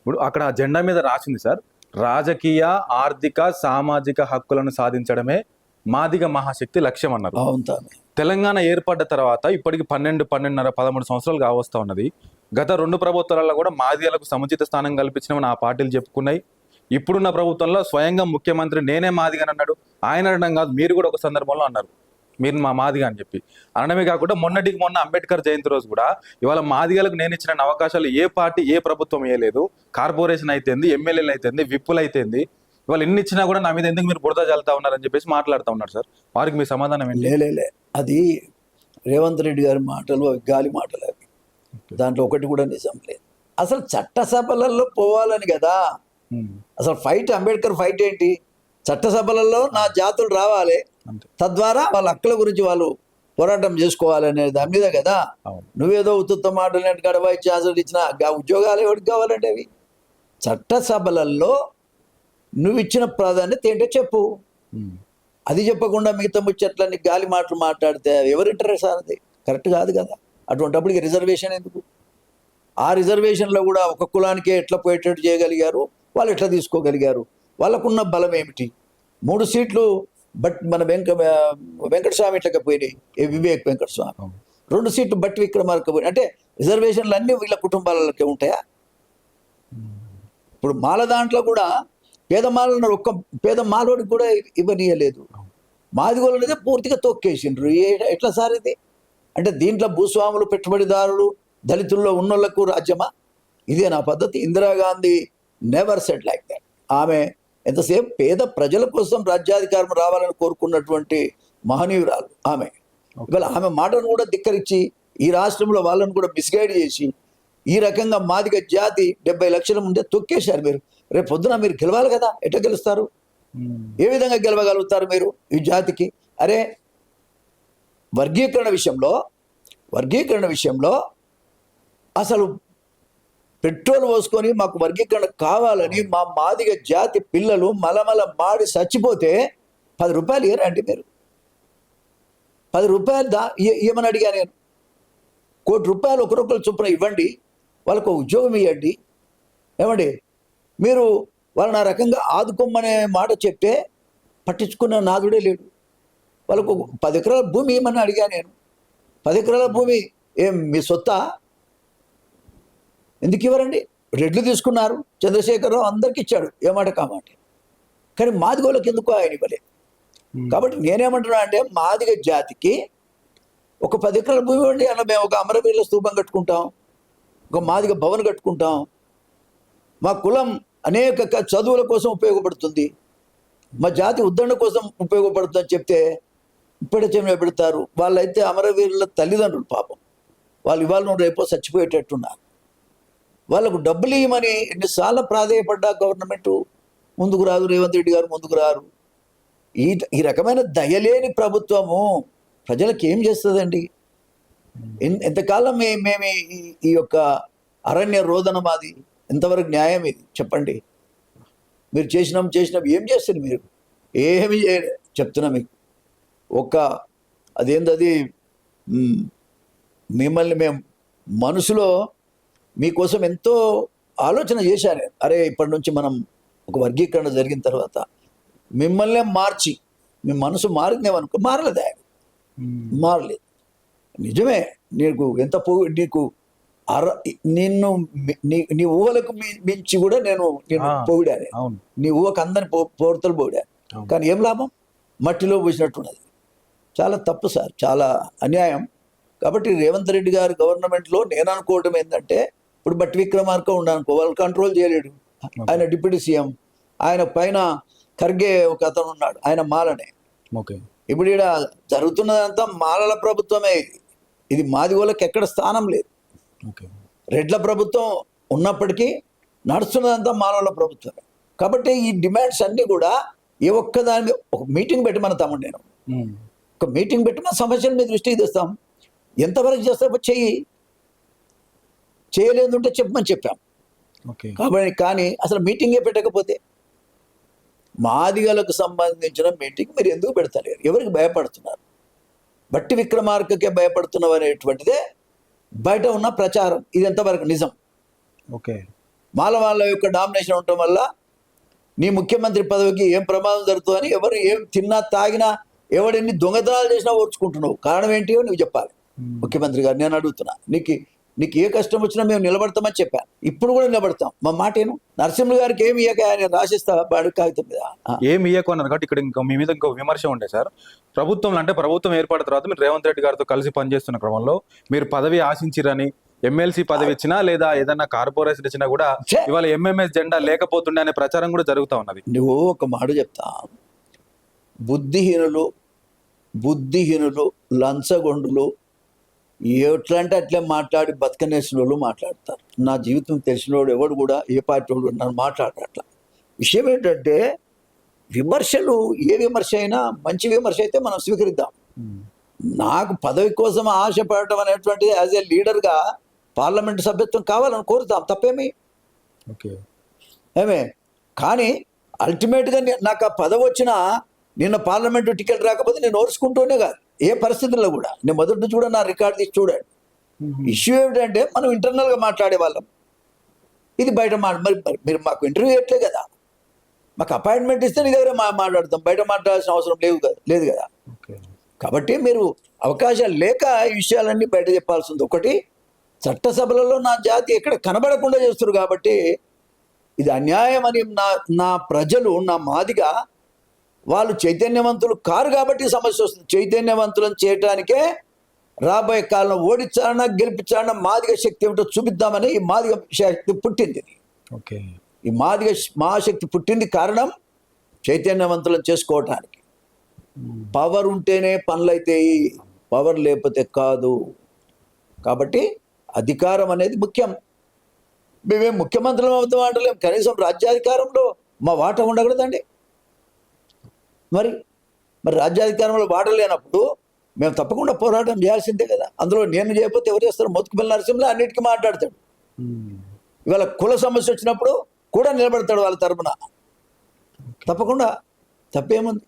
ఇప్పుడు అక్కడ ఆ జెండా మీద రాసింది సార్, రాజకీయ ఆర్థిక సామాజిక హక్కులను సాధించడమే మాదిగ మహాశక్తి లక్ష్యం అన్నారు. తెలంగాణ ఏర్పడ్డ తర్వాత ఇప్పటికి 12, 12.5, 13 సంవత్సరాలు కావస్తా ఉన్నది. గత 2 ప్రభుత్వాలలో కూడా మాదిగలకు సముచిత స్థానం కల్పించినామని ఆ పార్టీలు చెప్పుకున్నాయి. ఇప్పుడున్న ప్రభుత్వంలో స్వయంగా ముఖ్యమంత్రి నేనే మాదిగని అన్నాడు. ఆయన అనడం కాదు, మీరు కూడా ఒక సందర్భంలో అన్నారు మీరు మా మాదిగా అని చెప్పి. అనడమే కాకుండా మొన్నటికి మొన్న అంబేద్కర్ జయంతి రోజు కూడా ఇవాళ మాదిగలకు నేను ఇచ్చిన అవకాశాలు ఏ పార్టీ ఏ ప్రభుత్వం ఇవ్వలేదు. కార్పొరేషన్ అయితేంది, ఎమ్మెల్యేలు అయితేంది, విప్పులు అయితేంది, ఇవాళ ఎన్ని ఇచ్చినా కూడా నా మీద ఎందుకు మీరు బురద చల్లుతా ఉన్నారని చెప్పేసి మాట్లాడుతూ ఉన్నారు సార్. వారికి మీ సమాధానం ఏంటి? లేలే, అది రేవంత్ రెడ్డి గారి మాటలు గాలి మాటలు అవి. దాంట్లో ఒకటి కూడా నిజం లేదు. అసలు చట్టసభలలో పోవాలని కదా అసలు ఫైట్. అంబేద్కర్ ఫైట్ ఏంటి? చట్టసభలలో నా జాతులు రావాలి, తద్వారా వాళ్ళ హక్కుల గురించి వాళ్ళు పోరాటం చేసుకోవాలనే దాని మీద కదా. నువ్వేదో ఉత్తుత్త మాటలు కాడ వైస్ ఛాన్సలర్ ఇచ్చిన ఉద్యోగాలు ఎవరికి కావాలంటే అవి చట్టసభలలో నువ్వు ఇచ్చిన ప్రాధాన్యత ఏంటో చెప్పు. అది చెప్పకుండా మిగతా ముచ్చట్లన్నీ గాలి మాటలు మాట్లాడితే ఎవరింటారు సార్? అది కరెక్ట్ కాదు కదా. అటువంటిప్పటికి రిజర్వేషన్ ఎందుకు? ఆ రిజర్వేషన్లో కూడా ఒక కులానికే ఎట్లా పోయేటట్టు చేయగలిగారు, వాళ్ళు ఎట్లా తీసుకోగలిగారు, వాళ్ళకున్న బలం ఏమిటి? 3 సీట్లు బట్ మన వెంకటస్వామి ఇట్లకి పోయినాయి, వివేక్ వెంకటస్వామి. 2 సీట్లు బట్టి విక్రమార్క పోయినాయి. అంటే రిజర్వేషన్లు అన్నీ వీళ్ళ కుటుంబాలకే ఉంటాయా? ఇప్పుడు మాల దాంట్లో కూడా పేద మాలన్నారు, ఒక్క పేద మాలోడికి కూడా ఇవ్వనీయలేదు. మాదిగోళ్ళు అనేది పూర్తిగా తొక్కేసిండ్రు. ఎట్లా సార్ ఇది? అంటే దీంట్లో భూస్వాములు, పెట్టుబడిదారులు, దళితుల్లో ఉన్నోళ్లకు రాజ్యమా? ఇదే నా పద్ధతి. Indira Gandhi never said like that. ఆమె ఎంతసేపు పేద ప్రజల కోసం రాజ్యాధికారం రావాలని కోరుకున్నటువంటి మహనీయురాలు ఆమె. ఇవాళ ఆమె మాటను కూడా ధిక్కరించి ఈ రాష్ట్రంలో వాళ్ళను కూడా మిస్గైడ్ చేసి ఈ రకంగా మాదిగ జాతి 70 లక్షల ముందే తొక్కేశారు. మీరు రేపు పొద్దున మీరు గెలవాలి కదా, ఎట్లా గెలుస్తారు? ఏ విధంగా గెలవగలుగుతారు మీరు ఈ జాతికి? అరే వర్గీకరణ విషయంలో అసలు పెట్రోల్ పోసుకొని మాకు వర్గీకరణ కావాలని మా మాదిగ జాతి పిల్లలు మలమల మాడి చచ్చిపోతే 10 రూపాయలు ఇయ్యరండి మీరు? 10 రూపాయలు ఏమని అడిగా నేను? 1 కోటి రూపాయలు ఒకరొకరు చొప్పున ఇవ్వండి, వాళ్ళకు ఉద్యోగం ఇవ్వండి. ఏమండి మీరు వాళ్ళని ఆ రకంగా ఆదుకోమనే మాట చెప్తే పట్టించుకున్న నాదుడే లేడు. వాళ్ళకు 10 ఎకరాల భూమి ఇవ్వమని అడిగా నేను. 10 ఎకరాల భూమి ఏం మీ సొత్తా? ఎందుకు ఇవ్వరండి? రెడ్లు తీసుకున్నారు, చంద్రశేఖరరావు అందరికి ఇచ్చాడు, ఏమాట కామాట. కానీ మాదిగోళ్ళకి ఎందుకు ఆయన ఇవ్వలేదు? కాబట్టి నేనేమంటున్నా అంటే మాదిగ జాతికి ఒక 10 ఎకరాల భూమి ఇవ్వండి. అలా మేము ఒక అమరవీరుల స్తూపం కట్టుకుంటాం, ఒక మాదిగ భవన్ కట్టుకుంటాం. మా కులం అనేక చదువుల కోసం ఉపయోగపడుతుంది, మా జాతి ఉద్ధరణ కోసం ఉపయోగపడుతుంది అని చెప్తే ఇప్పుడే చెమ్మ పెడతారు. వాళ్ళైతే అమరవీరుల తల్లిదండ్రులు పాపం, వాళ్ళు ఇవాళ రేపో చచ్చిపోయేటట్టున్నారు. వాళ్ళకు డబ్బులు ఇవ్వమని ఎన్నిసార్లు ప్రాధేయపడ్డా గవర్నమెంట్ ముందుకు రాదు, రేవంత్ రెడ్డి గారు ముందుకు రారు. ఈ రకమైన దయలేని ప్రభుత్వము ప్రజలకు ఏం చేస్తుందండి? ఎంతకాలం మేము ఈ యొక్క అరణ్య రోదన మాది ఎంతవరకు న్యాయం ఇది చెప్పండి? మీరు చేసినాం ఏం చేస్తారు మీరు? ఏమి చెప్తున్నా మీకు. అదేంటది, మిమ్మల్ని మేము మనసులో మీకోసం ఎంతో ఆలోచన చేశాను. అరే ఇప్పటి నుంచి మనం ఒక వర్గీకరణ జరిగిన తర్వాత మిమ్మల్నే మార్చి మీ మనసు మారిందేమనుకో, మారలేదు ఆయన, మారలేదు. నిజమే, నీకు ఎంత నీకు నిన్ను నీ ఊహలకు మించి కూడా నేను పొగిడాను. నీ ఊహకు అందరిని పోర్తలు పొగిడాను. కానీ ఏం లాభం? మట్టిలో పోసినట్టున్నది. చాలా తప్పు సార్, చాలా అన్యాయం. కాబట్టి రేవంత్ రెడ్డి గారి గవర్నమెంట్లో నేను అనుకోవడం ఏంటంటే, ఇప్పుడు బట్టి విక్రమార్క ఉండనుకో, వాళ్ళు కంట్రోల్ చేయలేడు. ఆయన డిప్యూటీ సీఎం, ఆయన పైన ఖర్గే ఒక అతను ఉన్నాడు, ఆయన మాలనే. ఇప్పుడు ఇక్కడ జరుగుతున్నదంతా మాలల ప్రభుత్వమే. ఇది మాదిగోళ్ళకి ఎక్కడ స్థానం లేదు. రెడ్ల ప్రభుత్వం ఉన్నప్పటికీ నడుస్తున్నదంతా మాలల ప్రభుత్వమే. కాబట్టి ఈ డిమాండ్స్ అన్నీ కూడా ఏ ఒక్కదాని ఒక మీటింగ్ పెట్టి మన తమ్ముడు నేను ఒక మీటింగ్ పెట్టి మన సమస్యల మీద దృష్టికి తెస్తాం. ఎంతవరకు చేస్తావో చేయలేదు అంటే చెప్పమని చెప్పాం. కాబట్టి కానీ అసలు మీటింగే పెట్టకపోతే మాదిగలకు సంబంధించిన మీటింగ్ మీరు ఎందుకు పెడతలేరు? ఎవరికి భయపడుతున్నారు? బట్టి విక్రమార్కకే భయపడుతున్నావు అనేటువంటిదే బయట ఉన్న ప్రచారం. ఇది ఎంతవరకు నిజం? వాళ్ళ యొక్క డామినేషన్ ఉండటం వల్ల నీ ముఖ్యమంత్రి పదవికి ఏం ప్రమాదం జరుగుతుందని ఎవరు ఏం తిన్నా తాగినా ఎవడెన్ని దొంగతనాలు చేసినా ఓర్చుకుంటున్నావు. కారణం ఏంటియో నువ్వు చెప్పాలి. ముఖ్యమంత్రి గారు నేను అడుగుతున్నా, నీకు ఏ కష్టం వచ్చినా మేము నిలబడతామని చెప్పాను. ఇప్పుడు కూడా నిలబడతాం. మా మాట ఏను. నరసింహ గారికి ఏమి ఇయ్యక ఆయన రాసిస్తా బాడు కాగితం మీద ఏమి ఇయ్యకున్నారు కాబట్టి ఇక్కడ మీ మీద ఇంకో విమర్శ ఉండే సార్. ప్రభుత్వం ఏర్పడిన తర్వాత మీరు రేవంత్ రెడ్డి గారితో కలిసి పనిచేస్తున్న క్రమంలో మీరు పదవి ఆశించిరని, ఎమ్మెల్సీ పదవి ఇచ్చినా లేదా ఏదైనా కార్పొరేషన్ ఇచ్చినా కూడా ఇవాళ ఎంఎంఎస్ జెండా లేకపోతుండే అనే ప్రచారం కూడా జరుగుతూ ఉన్నది. నువ్వు ఒక మాట చెప్తా, బుద్ధిహీనులు లంచగొండులు ఎట్లంటే అట్లే మాట్లాడి బతకనేసిన వాళ్ళు మాట్లాడతారు. నా జీవితం తెలిసినోడు ఎవడు కూడా ఏ పార్టీ వాడు నన్ను మాట్లాడరు. అట్లా విషయం ఏంటంటే విమర్శలు, ఏ విమర్శ అయినా మంచి విమర్శ అయితే మనం స్వీకరిద్దాం. నాకు పదవి కోసం ఆశపడటం అనేటువంటి యాజ్ ఏ లీడర్గా పార్లమెంట్ సభ్యత్వం కావాలని కోరుతాం, తప్పేమి ఏమే. కానీ అల్టిమేట్గా నాకు ఆ పదవి వచ్చినా నిన్న పార్లమెంటు టికెట్ రాకపోతే నేను ఓర్చుకుంటూనే కాదు, ఏ పరిస్థితుల్లో కూడా. నేను మొదటి నుంచి కూడా నా రికార్డు తీసి చూడండి. ఇష్యూ ఏమిటంటే మనం ఇంటర్నల్గా మాట్లాడే వాళ్ళం, ఇది బయట మరి మీరు మాకు ఇంటర్వ్యూ ఇవ్వట్లే కదా, మాకు అపాయింట్మెంట్ ఇస్తే నీ దగ్గర మాట్లాడతాం, బయట మాట్లాడాల్సిన అవసరం లేదు కదా. కాబట్టి మీరు అవకాశాలు లేక ఈ విషయాలన్నీ బయట చెప్పాల్సింది. ఒకటి, చట్టసభలలో నా జాతి ఎక్కడ కనబడకుండా చేస్తారు కాబట్టి ఇది అన్యాయం అని నా ప్రజలు, నా మాదిగా వాళ్ళు చైతన్యవంతులు కారు కాబట్టి సమస్య వస్తుంది. చైతన్యవంతులను చేయటానికే రాబోయే కాలంలో ఓడించాలన్నా గెలిపించాలన్నా మాదిగ శక్తి ఏమిటో చూపిద్దామని ఈ మాదిగ శక్తి పుట్టింది. ఈ మాదిగ మహాశక్తి పుట్టింది కారణం చైతన్యవంతులను చేసుకోవటానికి. పవర్ ఉంటేనే పనులైతాయి, పవర్ లేకపోతే కాదు. కాబట్టి అధికారం అనేది ముఖ్యం. మేమేం ముఖ్యమంత్రులు అవుతాం అంటలేం, కనీసం రాజ్యాధికారంలో మా వాటా ఉండకూడదండి. మరి రాజ్యాధికారంలో వాటా లేనప్పుడు మేము తప్పకుండా పోరాటం చేయాల్సిందే కదా. అందులో నేను చేయకపోతే ఎవరు చేస్తారు? మొత్తుకుమల్లి నరసింహ అన్నిటికీ మాట్లాడతాడు. ఇవాళ కుల సమస్య వచ్చినప్పుడు కూడా నిలబడతాడు వాళ్ళ తరపున, తప్పకుండా. తప్పేముంది?